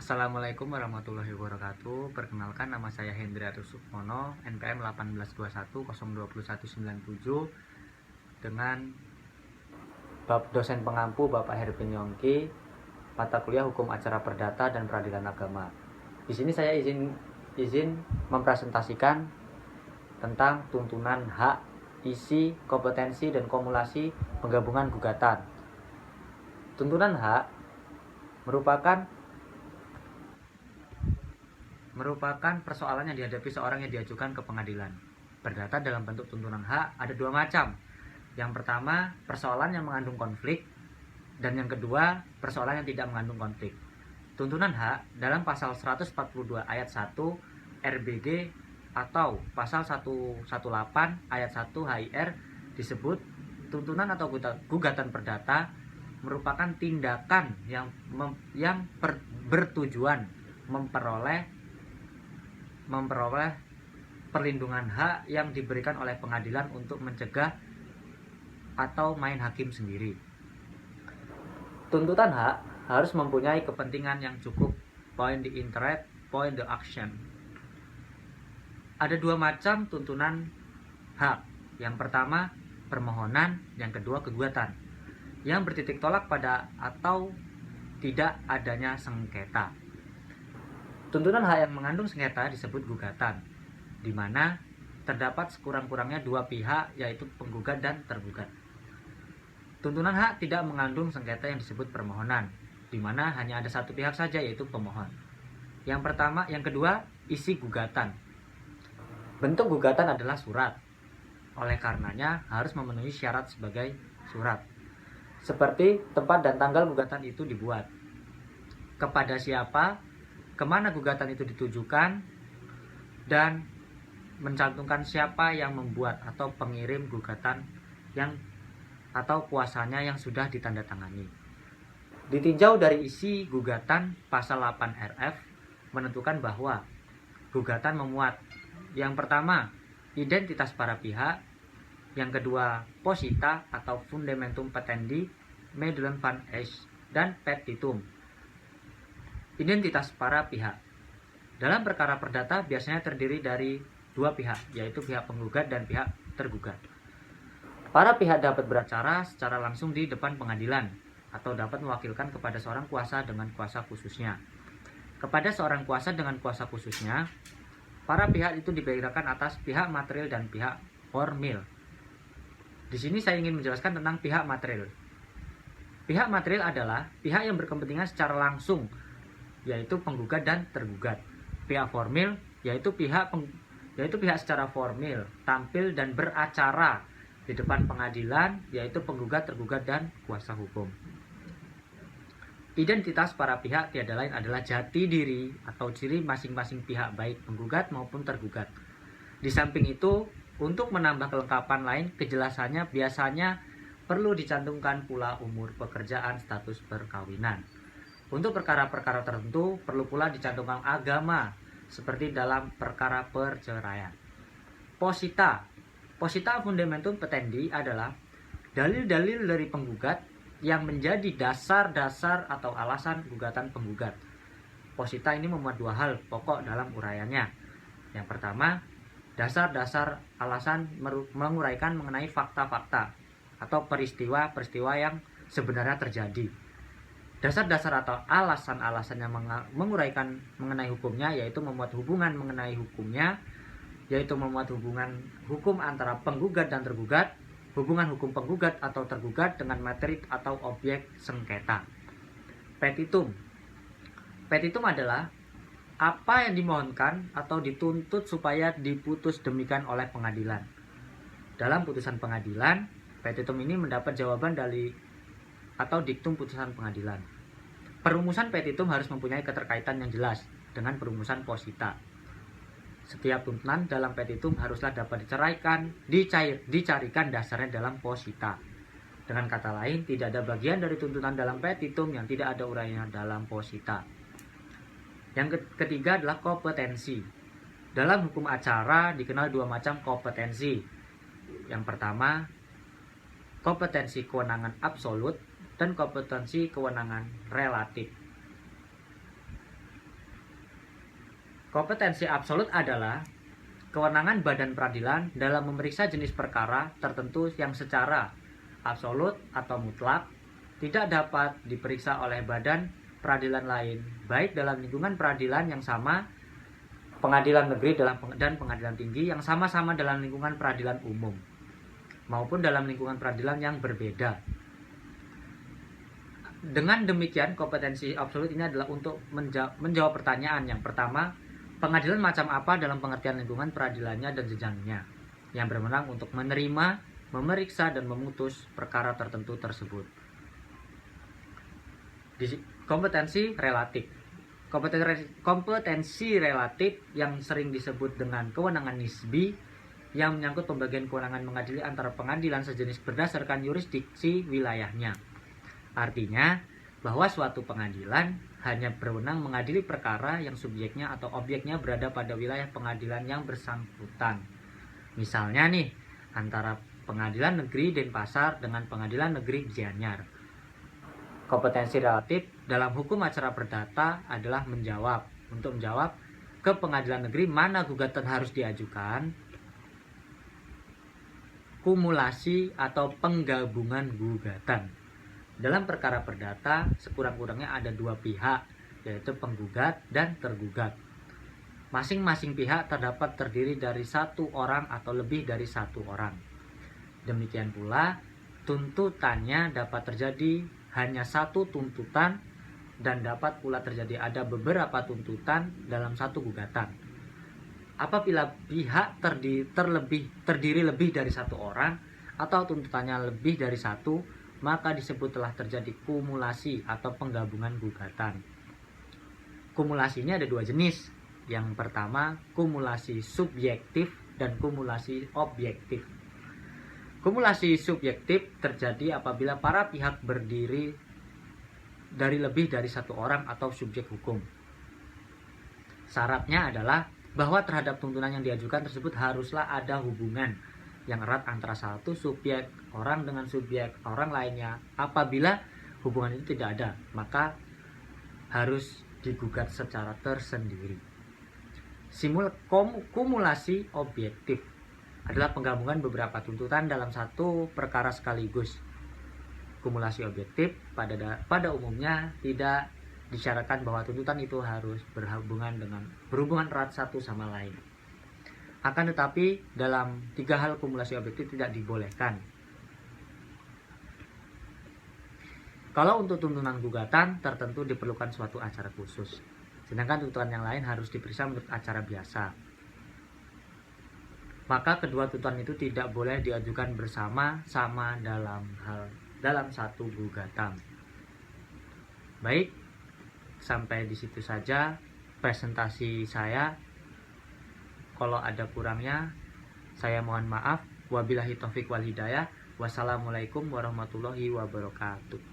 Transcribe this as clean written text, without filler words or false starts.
Assalamualaikum warahmatullahi wabarakatuh. Perkenalkan, nama saya Hendriatus Sukmono, NPM 1821021997, dengan bab dosen pengampu Bapak Heri Yongki, mata kuliah Hukum Acara Perdata dan Peradilan Agama. Di sini saya izin mempresentasikan tentang tuntunan hak, isi, kompetensi, dan kumulasi penggabungan gugatan. Tuntunan hak merupakan persoalan yang dihadapi seorang yang diajukan ke pengadilan. Perdata dalam bentuk tuntunan hak ada dua macam. Yang pertama, persoalan yang mengandung konflik, dan yang kedua, persoalan yang tidak mengandung konflik. Tuntunan hak dalam pasal 142 ayat 1 RBG atau pasal 118 ayat 1 HIR disebut tuntunan atau gugatan perdata merupakan tindakan yang bertujuan memperoleh perlindungan hak yang diberikan oleh pengadilan untuk mencegah atau main hakim sendiri. Tuntutan hak harus mempunyai kepentingan yang cukup, point the interest, point the action. Ada dua macam tuntunan hak. Yang pertama, permohonan, yang kedua gugatan, yang bertitik tolak pada atau tidak adanya sengketa. Tuntunan hak yang mengandung sengketa disebut gugatan, di mana terdapat sekurang-kurangnya dua pihak, yaitu penggugat dan tergugat. Tuntunan hak tidak mengandung sengketa yang disebut permohonan, di mana hanya ada satu pihak saja, yaitu pemohon. Yang kedua, isi gugatan. Bentuk gugatan adalah surat, oleh karenanya harus memenuhi syarat sebagai surat, seperti tempat dan tanggal gugatan itu dibuat, kepada siapa, kemana gugatan itu ditujukan, dan mencantumkan siapa yang membuat atau pengirim gugatan atau kuasanya yang sudah ditandatangani. Ditinjau dari isi gugatan, pasal 8 RF menentukan bahwa gugatan memuat yang pertama, identitas para pihak, yang kedua, posita atau fundamentum petendi, medullum van es, dan petitum, identitas para pihak. Dalam perkara perdata biasanya terdiri dari dua pihak, yaitu pihak penggugat dan pihak tergugat. Para pihak dapat beracara secara langsung di depan pengadilan atau dapat mewakilkan kepada seorang kuasa dengan kuasa khususnya. Kepada seorang kuasa dengan kuasa khususnya, para pihak itu dibedakan atas pihak material dan pihak formil. Di sini saya ingin menjelaskan tentang pihak material. Pihak material adalah pihak yang berkepentingan secara langsung, yaitu penggugat dan tergugat. Pihak formil yaitu pihak secara formil, tampil dan beracara di depan pengadilan, yaitu penggugat, tergugat, dan kuasa hukum. Identitas para pihak tiada lain adalah jati diri atau ciri masing-masing pihak, baik penggugat maupun tergugat. Di samping itu, untuk menambah kelengkapan lain, kejelasannya biasanya perlu dicantumkan pula umur pekerjaan, status perkawinan. Untuk perkara-perkara tertentu perlu pula dicantumkan agama, seperti dalam perkara perceraian. Posita fundamentum petendi adalah dalil-dalil dari penggugat yang menjadi dasar-dasar atau alasan gugatan penggugat. Posita ini memuat dua hal pokok dalam uraiannya. Yang pertama, dasar-dasar alasan menguraikan mengenai fakta-fakta atau peristiwa-peristiwa yang sebenarnya terjadi. Dasar-dasar atau alasan-alasan yang menguraikan mengenai hukumnya, yaitu memuat hubungan mengenai hukumnya, yaitu memuat hubungan hukum antara penggugat dan tergugat, hubungan hukum penggugat atau tergugat dengan materi atau objek sengketa. Petitum adalah apa yang dimohonkan atau dituntut supaya diputus demikian oleh pengadilan. Dalam putusan pengadilan, petitum ini mendapat jawaban dari atau diktum putusan pengadilan. Perumusan petitum harus mempunyai keterkaitan yang jelas dengan perumusan posita. Setiap tuntutan dalam petitum haruslah dapat dicarikan dasarnya dalam posita. Dengan kata lain, tidak ada bagian dari tuntutan dalam petitum yang tidak ada uraiannya dalam posita. Yang ketiga adalah kompetensi. Dalam hukum acara dikenal dua macam kompetensi. Yang pertama, kompetensi kewenangan absolut dan kompetensi kewenangan relatif. Kompetensi absolut adalah kewenangan badan peradilan dalam memeriksa jenis perkara tertentu yang secara absolut atau mutlak tidak dapat diperiksa oleh badan peradilan lain, baik dalam lingkungan peradilan yang sama, pengadilan negeri dan pengadilan tinggi yang sama-sama dalam lingkungan peradilan umum, maupun dalam lingkungan peradilan yang berbeda. Dengan demikian, kompetensi absolut ini adalah untuk menjawab pertanyaan yang pertama, pengadilan macam apa dalam pengertian lingkungan peradilannya dan jenjangnya, yang berwenang untuk menerima, memeriksa, dan memutus perkara tertentu tersebut. Kompetensi relatif. Kompetensi relatif yang sering disebut dengan kewenangan nisbi yang menyangkut pembagian kewenangan mengadili antara pengadilan sejenis berdasarkan yurisdiksi wilayahnya. Artinya bahwa suatu pengadilan hanya berwenang mengadili perkara yang subjeknya atau objeknya berada pada wilayah pengadilan yang bersangkutan. Misalnya nih, antara pengadilan negeri Denpasar dengan pengadilan negeri Gianyar. Kompetensi relatif dalam hukum acara perdata adalah untuk menjawab ke pengadilan negeri mana gugatan harus diajukan, kumulasi atau penggabungan gugatan. Dalam perkara perdata, sekurang-kurangnya ada dua pihak, yaitu penggugat dan tergugat. Masing-masing pihak terdapat terdiri dari satu orang atau lebih dari satu orang. Demikian pula, tuntutannya dapat terjadi hanya satu tuntutan dan dapat pula terjadi ada beberapa tuntutan dalam satu gugatan. Apabila pihak terdiri lebih dari satu orang atau tuntutannya lebih dari satu, maka disebut telah terjadi kumulasi atau penggabungan gugatan. Kumulasi ini ada dua jenis. Yang pertama, kumulasi subjektif dan kumulasi objektif. Kumulasi subjektif terjadi apabila para pihak berdiri dari lebih dari satu orang atau subjek hukum. Syaratnya adalah bahwa terhadap tuntutan yang diajukan tersebut haruslah ada hubungan yang erat antara satu subjek orang dengan subjek orang lainnya. Apabila hubungan itu tidak ada, maka harus digugat secara tersendiri. Kumulasi objektif adalah penggabungan beberapa tuntutan dalam satu perkara sekaligus. Kumulasi objektif pada umumnya tidak disyaratkan bahwa tuntutan itu harus berhubungan erat satu sama lain. Akan tetapi dalam tiga hal kumulasi objektif tidak dibolehkan. Kalau untuk tuntutan gugatan tertentu diperlukan suatu acara khusus, sedangkan tuntutan yang lain harus diperiksa menurut acara biasa. Maka kedua tuntutan itu tidak boleh diajukan bersama-sama dalam satu gugatan. Baik, sampai di situ saja presentasi saya. Kalau ada kurangnya, saya mohon maaf. Wabillahi taufik wal hidayah. Wassalamualaikum warahmatullahi wabarakatuh.